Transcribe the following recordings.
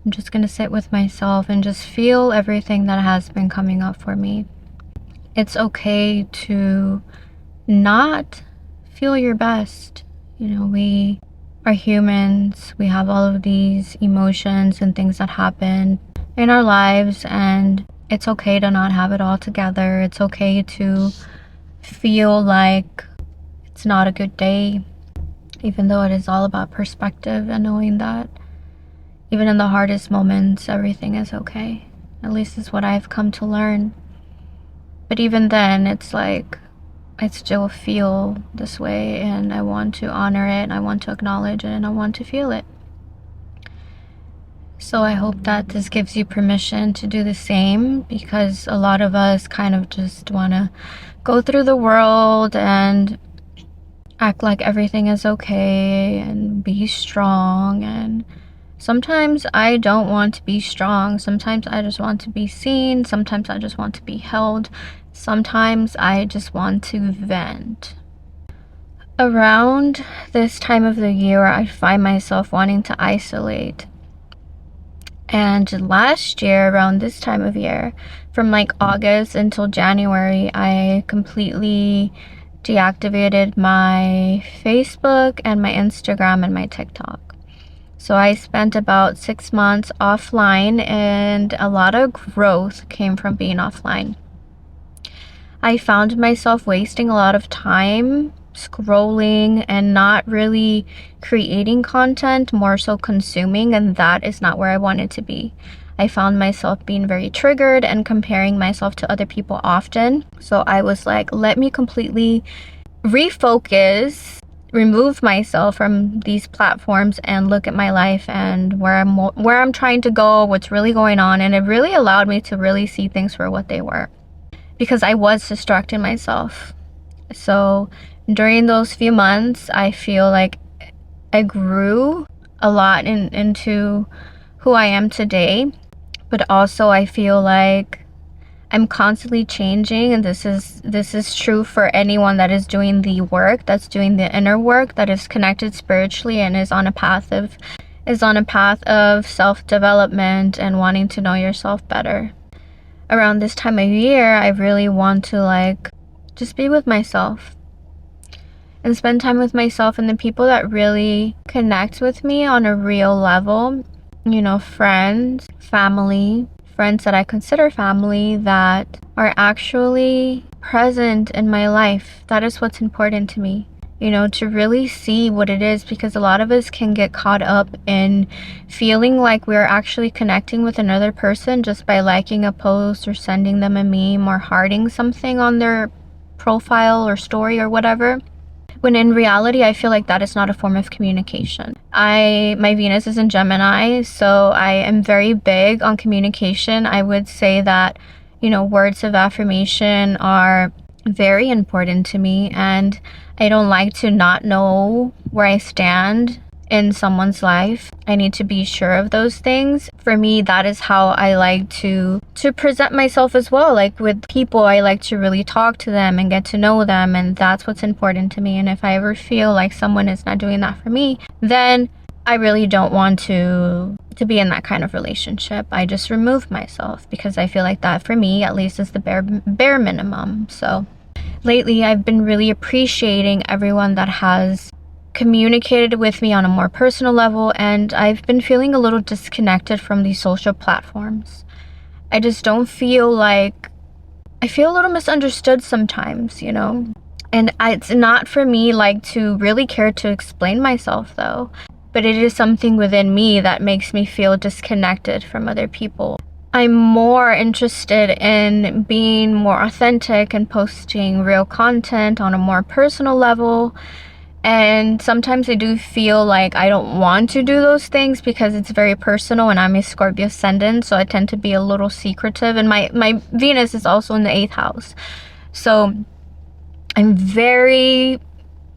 I'm just gonna sit with myself and just feel everything that has been coming up for me. It's okay to not feel your best. You know, we are humans. We have all of these emotions and things that happen in our lives, and it's okay to not have it all together. It's okay to feel like it's not a good day, even though it is all about perspective and knowing that even in the hardest moments, everything is okay. At least it's what I've come to learn. But even then, it's like I still feel this way, and I want to honor it, and I want to acknowledge it, and I want to feel it. So I hope that this gives you permission to do the same, because a lot of us kind of just want to go through the world and act like everything is okay and be strong. And sometimes I don't want to be strong. Sometimes I just want to be seen. Sometimes I just want to be held. Sometimes I just want to vent. Around this time of the year, I find myself wanting to isolate. And last year, around this time of year, from like August until January, I completely deactivated my Facebook and my Instagram and my TikTok. So I spent about 6 months offline, and a lot of growth came from being offline. I found myself wasting a lot of time scrolling and not really creating content, more so consuming, and that is not where I wanted to be. I found myself being very triggered and comparing myself to other people often. So I was like, let me completely refocus, remove myself from these platforms, and look at my life and where I'm trying to go, what's really going on. And it really allowed me to really see things for what they were, because I was distracting myself. So during those few months, I feel like I grew a lot into who I am today. But also I feel like I'm constantly changing, and this is true for anyone that is doing the work, that's doing the inner work, that is connected spiritually and is on a path of self-development and wanting to know yourself better. Around this time of year, I really want to like just be with myself and spend time with myself and the people that really connect with me on a real level. You know, friends, family, friends that I consider family that are actually present in my life. That is what's important to me. You know, to really see what it is, because a lot of us can get caught up in feeling like we're actually connecting with another person just by liking a post or sending them a meme or hearting something on their profile or story or whatever, when in reality I feel like that is not a form of communication. My Venus is in Gemini, so I am very big on communication. I would say that, you know, words of affirmation are very important to me, and I don't like to not know where I stand in someone's life. I need to be sure of those things. For me, that is how I like to present myself as well. Like with people, I like to really talk to them and get to know them, and that's what's important to me. And if I ever feel like someone is not doing that for me, then I really don't want to be in that kind of relationship. I just remove myself, because I feel like that for me at least is the bare minimum. So lately I've been really appreciating everyone that has communicated with me on a more personal level, and I've been feeling a little disconnected from these social platforms. I just don't feel like, I feel a little misunderstood sometimes, you know? And it's not for me like to really care to explain myself though, but it is something within me that makes me feel disconnected from other people. I'm more interested in being more authentic and posting real content on a more personal level. And sometimes I do feel like I don't want to do those things because it's very personal, and I'm a Scorpio ascendant, so I tend to be a little secretive. And my Venus is also in the 8th house. So I'm very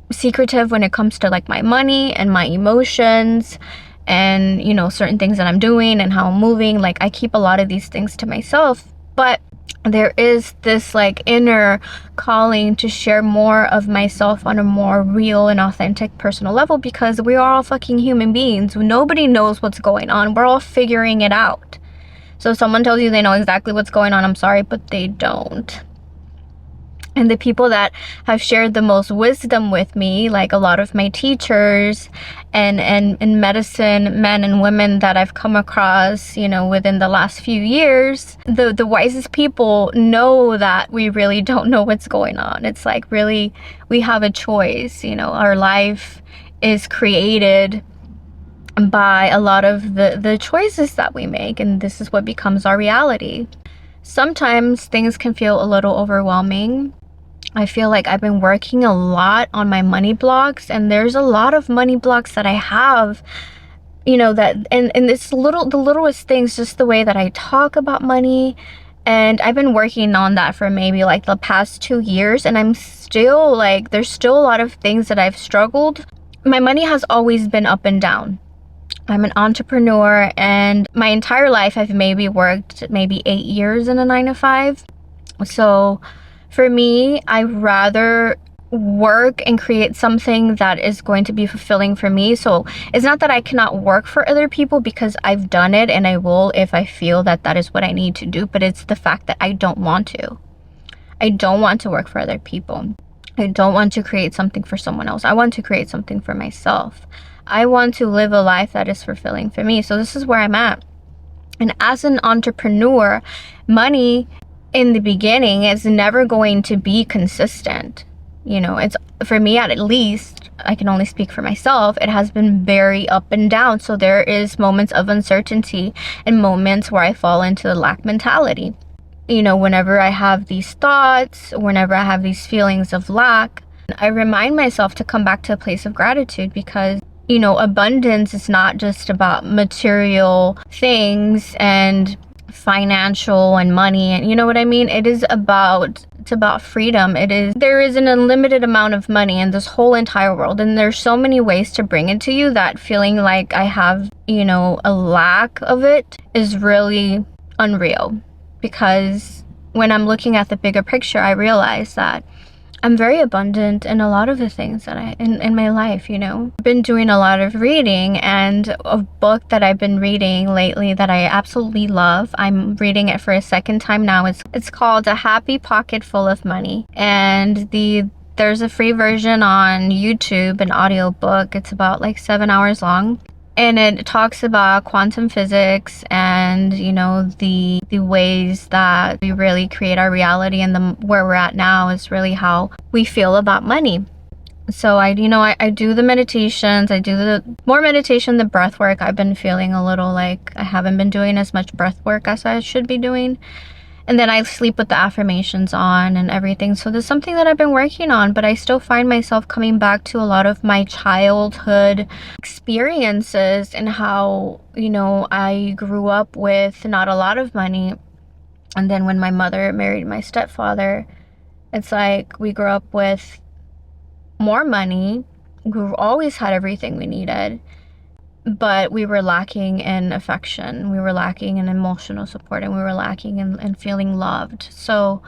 secretive when it comes to like my money and my emotions and, you know, certain things that I'm doing and how I'm moving. Like I keep a lot of these things to myself. But there is this like inner calling to share more of myself on a more real and authentic personal level, because we are all fucking human beings. Nobody knows what's going on. We're all figuring it out. So if someone tells you they know exactly what's going on, I'm sorry, but they don't. And the people that have shared the most wisdom with me, like a lot of my teachers and in medicine, men and women that I've come across, you know, within the last few years, the wisest people know that we really don't know what's going on. It's like, really, we have a choice. You know, our life is created by a lot of the choices that we make, and this is what becomes our reality. Sometimes things can feel a little overwhelming. I feel like I've been working a lot on my money blocks, and there's a lot of money blocks that I have, you know, that and it's the littlest things, just the way that I talk about money. And I've been working on that for maybe like the past 2 years, and I'm still like, there's still a lot of things that I've struggled. My money has always been up and down. I'm an entrepreneur, and my entire life I've maybe worked 8 years in a 9-to-5. So for me, I rather work and create something that is going to be fulfilling for me. So it's not that I cannot work for other people, because I've done it and I will if I feel that that is what I need to do, but it's the fact that I don't want to. I don't want to work for other people. I don't want to create something for someone else. I want to create something for myself. I want to live a life that is fulfilling for me. So this is where I'm at. And as an entrepreneur, money in the beginning is never going to be consistent. You know, it's, for me at least, I can only speak for myself, it has been very up and down. So there is moments of uncertainty and moments where I fall into the lack mentality. You know, whenever I have these thoughts, whenever I have these feelings of lack, I remind myself to come back to a place of gratitude, because, you know, abundance is not just about material things and financial and money, and you know what I mean? It's about freedom. There is an unlimited amount of money in this whole entire world, and there's so many ways to bring it to you that feeling like I have, you know, a lack of it is really unreal. Because when I'm looking at the bigger picture, I realize that I'm very abundant in a lot of the things that in my life, you know. I've been doing a lot of reading, and a book that I've been reading lately that I absolutely love, I'm reading it for a second time now. It's called A Happy Pocket Full of Money, and there's a free version on YouTube, an audiobook. It's about like 7 hours long. And it talks about quantum physics and, you know, the ways that we really create our reality, and where we're at now is really how we feel about money. So I do the meditations. I do the more meditation, the breath work. I've been feeling a little like I haven't been doing as much breath work as I should be doing. And then I sleep with the affirmations on and everything. So there's something that I've been working on, but I still find myself coming back to a lot of my childhood experiences, and how, you know, I grew up with not a lot of money. And then when my mother married my stepfather, it's like we grew up with more money. We always had everything we needed, but we were lacking in affection, we were lacking in emotional support, and we were lacking in feeling loved. So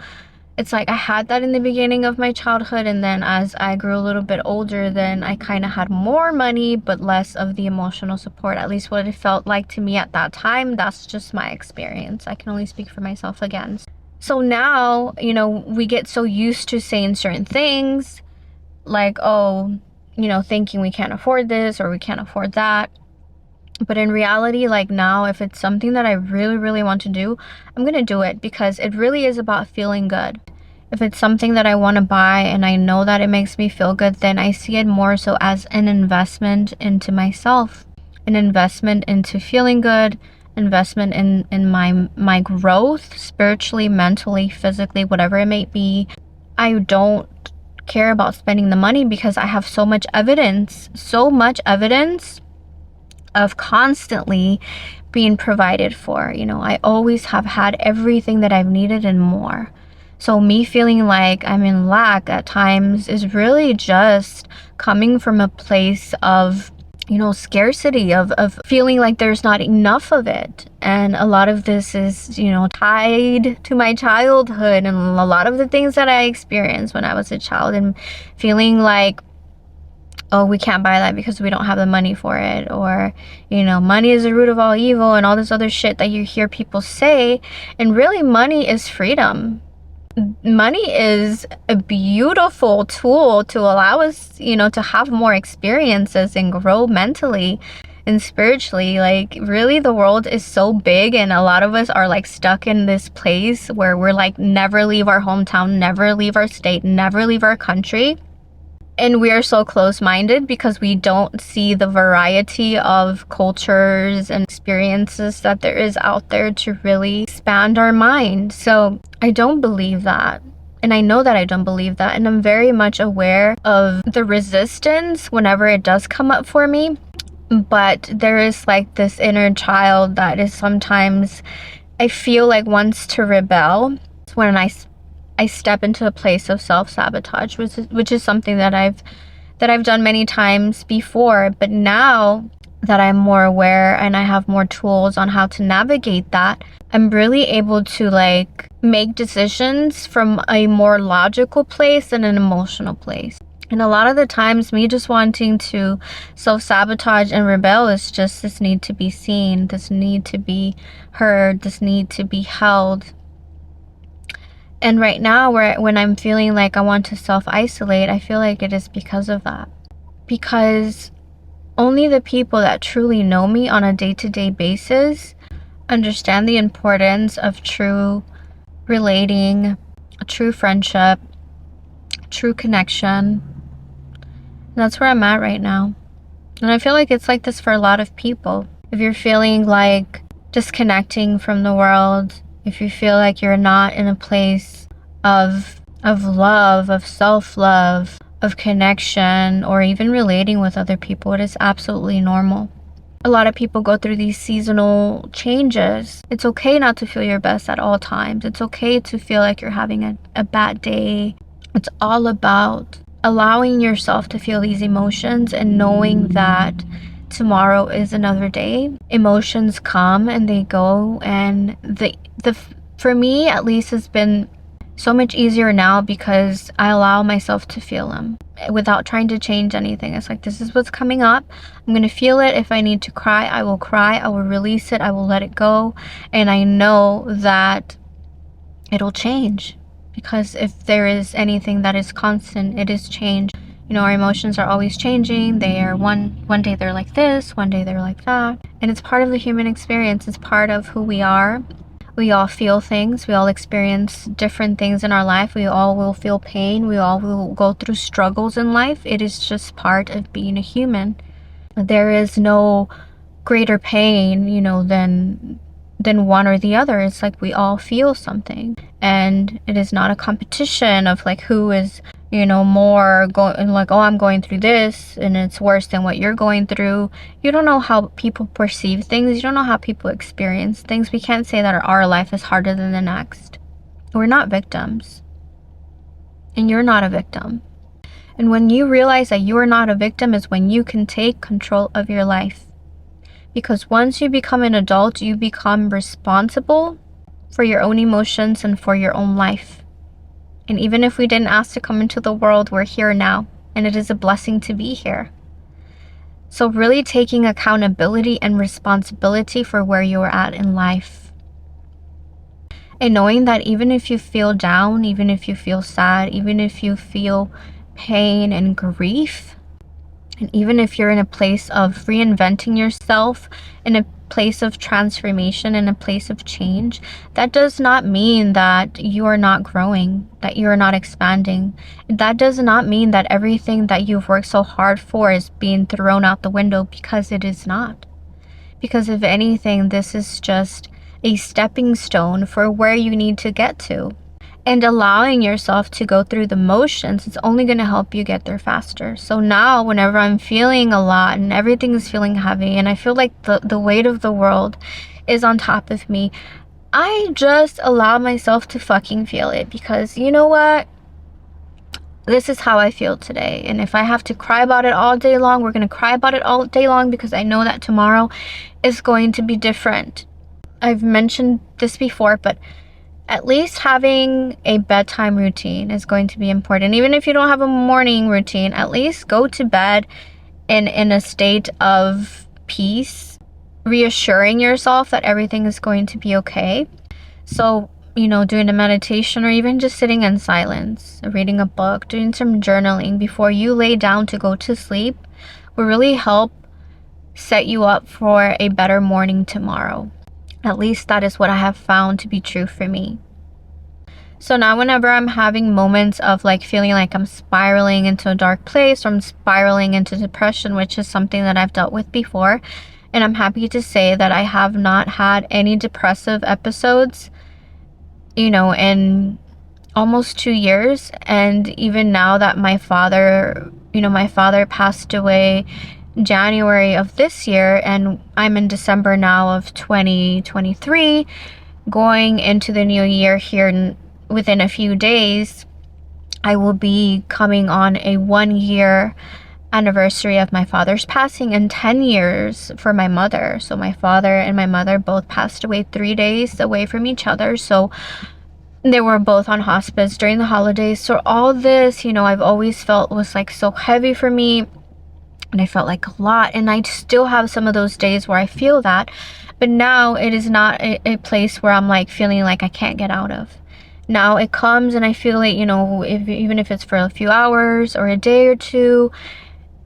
it's like I had that in the beginning of my childhood, and then as I grew a little bit older, then I kind of had more money but less of the emotional support, at least what it felt like to me at that time. That's just my experience. I can only speak for myself again. So now, you know, we get so used to saying certain things like, oh, you know, thinking we can't afford this or we can't afford that. But in reality, like now, if it's something that I really, really want to do, I'm going to do it, because it really is about feeling good. If it's something that I want to buy and I know that it makes me feel good, then I see it more so as an investment into myself, an investment into feeling good, investment in my growth, spiritually, mentally, physically, whatever it may be. I don't care about spending the money, because I have so much evidence of constantly being provided for. You know, I always have had everything that I've needed and more. So me feeling like I'm in lack at times is really just coming from a place of scarcity of feeling like there's not enough of it. And a lot of this is, tied to my childhood and a lot of the things that I experienced when I was a child, and feeling like, oh, we can't buy that because we don't have the money for it, or money is the root of all evil, and all this other shit that you hear people say. And really, money is freedom. Money is a beautiful tool to allow us, to have more experiences and grow mentally and spiritually. Like, really, the world is so big, and a lot of us are like stuck in this place where we're like, never leave our hometown, never leave our state, never leave our country. And we are so close-minded because we don't see the variety of cultures and experiences that there is out there to really expand our mind. So I don't believe that. And I know that I don't believe that. And I'm very much aware of the resistance whenever it does come up for me. But there is like this inner child that is sometimes, I feel like, wants to rebel. It's when I step into a place of self-sabotage, which is something that I've done many times before. But now that I'm more aware and I have more tools on how to navigate that, I'm really able to like make decisions from a more logical place than an emotional place. And a lot of the times, me just wanting to self-sabotage and rebel is just this need to be seen, this need to be heard, this need to be held. And right now, when I'm feeling like I want to self-isolate, I feel like it is because of that. Because only the people that truly know me on a day-to-day basis understand the importance of true relating, true friendship, true connection. And that's where I'm at right now. And I feel like it's like this for a lot of people. If you're feeling like disconnecting from the world, if you feel like you're not in a place of love, of self-love, of connection, or even relating with other people, it is absolutely normal. A lot of people go through these seasonal changes. It's okay not to feel your best at all times. It's okay to feel like you're having a bad day. It's all about allowing yourself to feel these emotions and knowing that tomorrow is another day. Emotions come and they go, and for me at least, has been so much easier now because I allow myself to feel them without trying to change anything. It's like, this is what's coming up. I'm gonna feel it. If I need to cry, I will cry. I will release it. I will let it go. And I know that it'll change, because if there is anything that is constant, it is change. Our emotions are always changing. They are one day they're like this, one day they're like that. And it's part of the human experience. It's part of who we are. We all feel things. We all experience different things in our life. We all will feel pain. We all will go through struggles in life. It is just part of being a human. There is no greater pain, than one or the other. It's like we all feel something. And it is not a competition of like who is more going, like, oh, I'm going through this and it's worse than what you're going through. You don't know how people perceive things. You don't know how people experience things. We can't say that our life is harder than the next. We're not victims. And you're not a victim. And when you realize that you are not a victim is when you can take control of your life. Because once you become an adult, you become responsible for your own emotions and for your own life. And even if we didn't ask to come into the world, we're here now. And it is a blessing to be here. So really taking accountability and responsibility for where you are at in life. And knowing that even if you feel down, even if you feel sad, even if you feel pain and grief, and even if you're in a place of reinventing yourself, in a place of transformation, in a place of change, that does not mean that you are not growing, that you are not expanding. That does not mean that everything that you've worked so hard for is being thrown out the window, because it is not. Because if anything, this is just a stepping stone for where you need to get to. And allowing yourself to go through the motions, it's only going to help you get there faster. So now whenever I'm feeling a lot and everything is feeling heavy and I feel like the weight of the world is on top of me, I just allow myself to fucking feel it. Because you know what? this is how I feel today. And if I have to cry about it all day long, we're going to cry about it all day long, because I know that tomorrow is going to be different. I've mentioned this before, but at least having a bedtime routine is going to be important. Even if you don't have a morning routine, at least go to bed in a state of peace, reassuring yourself that everything is going to be okay. So, doing a meditation, or even just sitting in silence, reading a book, doing some journaling before you lay down to go to sleep will really help set you up for a better morning tomorrow. At least that is what I have found to be true for me. So now whenever I'm having moments of like feeling like I'm spiraling into a dark place, or I'm spiraling into depression, which is something that I've dealt with before, and I'm happy to say that I have not had any depressive episodes, in almost 2 years. And even now that my father passed away January of this year, and I'm in December now of 2023, going into the new year here within a few days, I will be coming on a 1-year anniversary of my father's passing, and 10 years for my mother. So my father and my mother both passed away 3 days away from each other, so they were both on hospice during the holidays. So all this, I've always felt was like so heavy for me, and I felt like a lot, and I still have some of those days where I feel that, but now it is not a place where I'm like feeling like I can't get out of. Now it comes and I feel it, even if it's for a few hours or a day or two,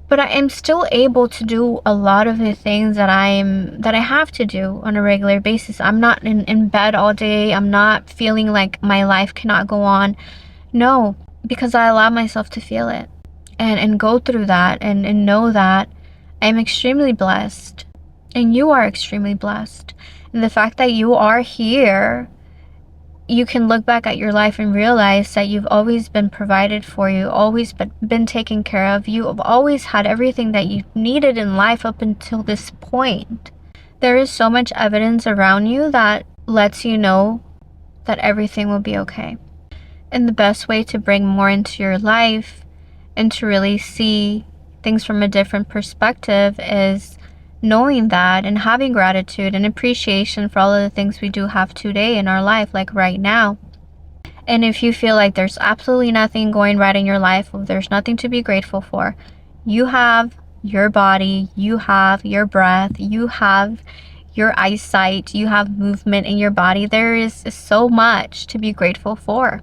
but I am still able to do a lot of the things that I have to do on a regular basis. I'm not in bed all day. I'm not feeling like my life cannot go on. No, because I allow myself to feel it. And go through that and know that I'm extremely blessed, and you are extremely blessed. And the fact that you are here, you can look back at your life and realize that you've always been provided for, you always been taken care of, you have always had everything that you needed in life up until this point. There is so much evidence around you that lets you know that everything will be okay. And the best way to bring more into your life and to really see things from a different perspective is knowing that and having gratitude and appreciation for all of the things we do have today in our life, like right now. And if you feel like there's absolutely nothing going right in your life, or there's nothing to be grateful for, you have your body, you have your breath, you have your eyesight, you have movement in your body. There is so much to be grateful for.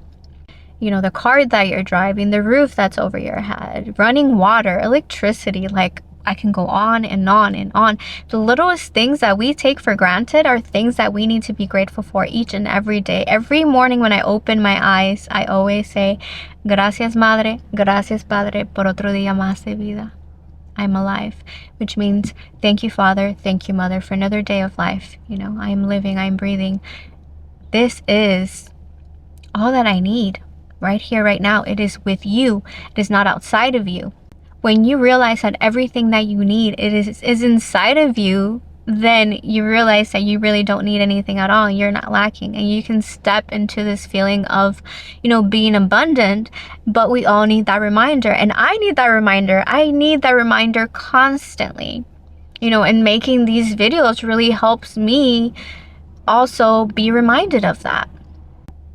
The car that you're driving, the roof that's over your head, running water, electricity, like I can go on and on and on. The littlest things that we take for granted are things that we need to be grateful for each and every day. Every morning when I open my eyes, I always say, Gracias Madre, gracias Padre, por otro día más de vida. I'm alive, which means thank you Father, thank you Mother for another day of life. I am living, I am breathing. This is all that I need right here, right now. It is with you. It is not outside of you. When you realize that everything that you need is inside of you, then you realize that you really don't need anything at all. You're not lacking, and you can step into this feeling of, being abundant. But we all need that reminder, and I need that reminder. I need that reminder constantly. And making these videos really helps me also be reminded of that.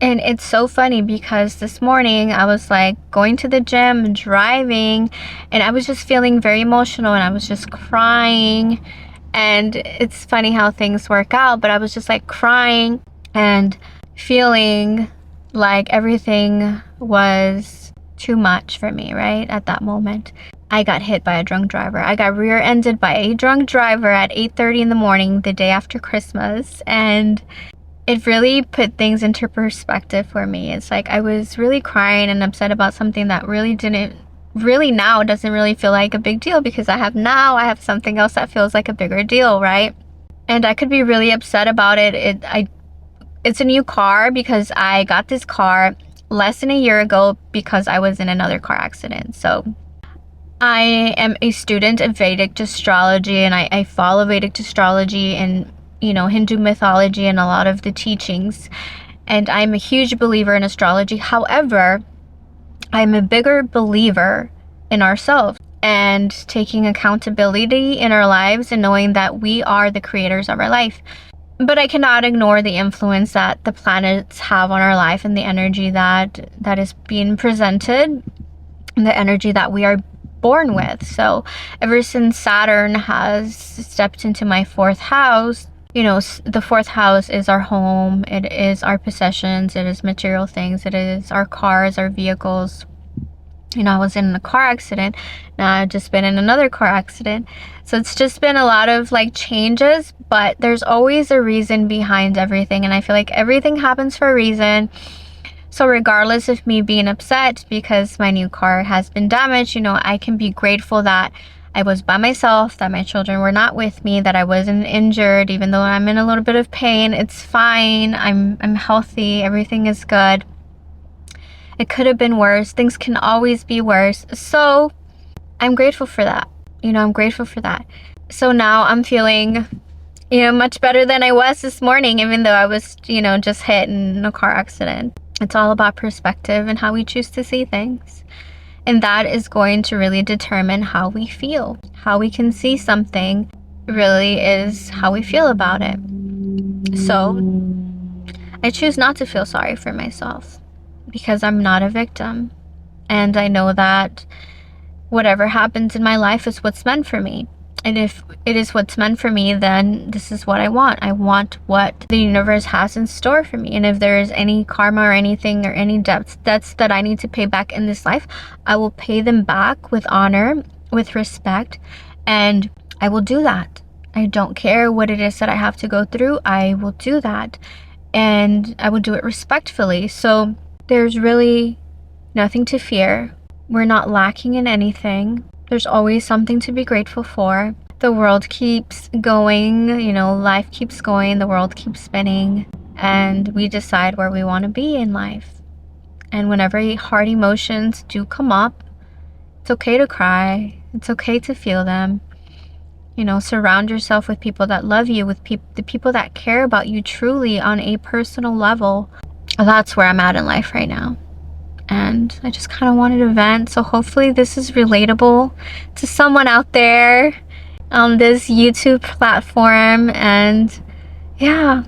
And it's so funny because this morning I was like going to the gym, driving, and I was just feeling very emotional, and I was just crying. And it's funny how things work out, but I was just like crying and feeling like everything was too much for me, right? At that moment, I got hit by a drunk driver. I got rear-ended by a drunk driver at 8:30 in the morning, the day after Christmas. And it really put things into perspective for me. It's like I was really crying and upset about something that now doesn't really feel like a big deal, because I have something else that feels like a bigger deal, right? And I could be really upset about it. It's a new car, because I got this car less than a year ago because I was in another car accident. So I am a student of Vedic astrology, and I follow Vedic astrology and Hindu mythology and a lot of the teachings, and I'm a huge believer in astrology. However, I'm a bigger believer in ourselves and taking accountability in our lives and knowing that we are the creators of our life. But I cannot ignore the influence that the planets have on our life and the energy that is being presented, and the energy that we are born with. So ever since Saturn has stepped into my 4th house, you know, the 4th house is our home, it is our possessions, it is material things, it is our cars, our vehicles. You know, I was in a car accident. Now I've just been in another car accident. So it's just been a lot of like changes, but there's always a reason behind everything. And I feel like everything happens for a reason. So regardless of me being upset because my new car has been damaged, you know, I can be grateful that I was by myself, that my children were not with me, that I wasn't injured, even though I'm in a little bit of pain. It's fine. I'm healthy. Everything is good. It could have been worse. Things can always be worse. So I'm grateful for that. You know, I'm grateful for that. So now I'm feeling, you know, much better than I was this morning, even though I was, you know, just hit in a car accident. It's all about perspective and how we choose to see things. And that is going to really determine how we feel. How we can see something really is how we feel about it. So I choose not to feel sorry for myself, because I'm not a victim. And I know that whatever happens in my life is what's meant for me. And if it is what's meant for me, then this is what I want. I want what the universe has in store for me. And if there is any karma or anything or any debts that I need to pay back in this life, I will pay them back with honor, with respect, and I will do that. I don't care what it is that I have to go through. I will do that. And I will do it respectfully. So there's really nothing to fear. We're not lacking in anything. There's always something to be grateful for. The world keeps going, you know, life keeps going, the world keeps spinning, and we decide where we want to be in life. And whenever hard emotions do come up, it's okay to cry. It's okay to feel them. You know, surround yourself with people that love you, with the people that care about you truly on a personal level. That's where I'm at in life right now. And I just kind of wanted to vent. So hopefully this is relatable to someone out there on this YouTube platform. And yeah,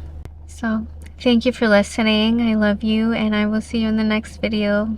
so thank you for listening. I love you, and I will see you in the next video.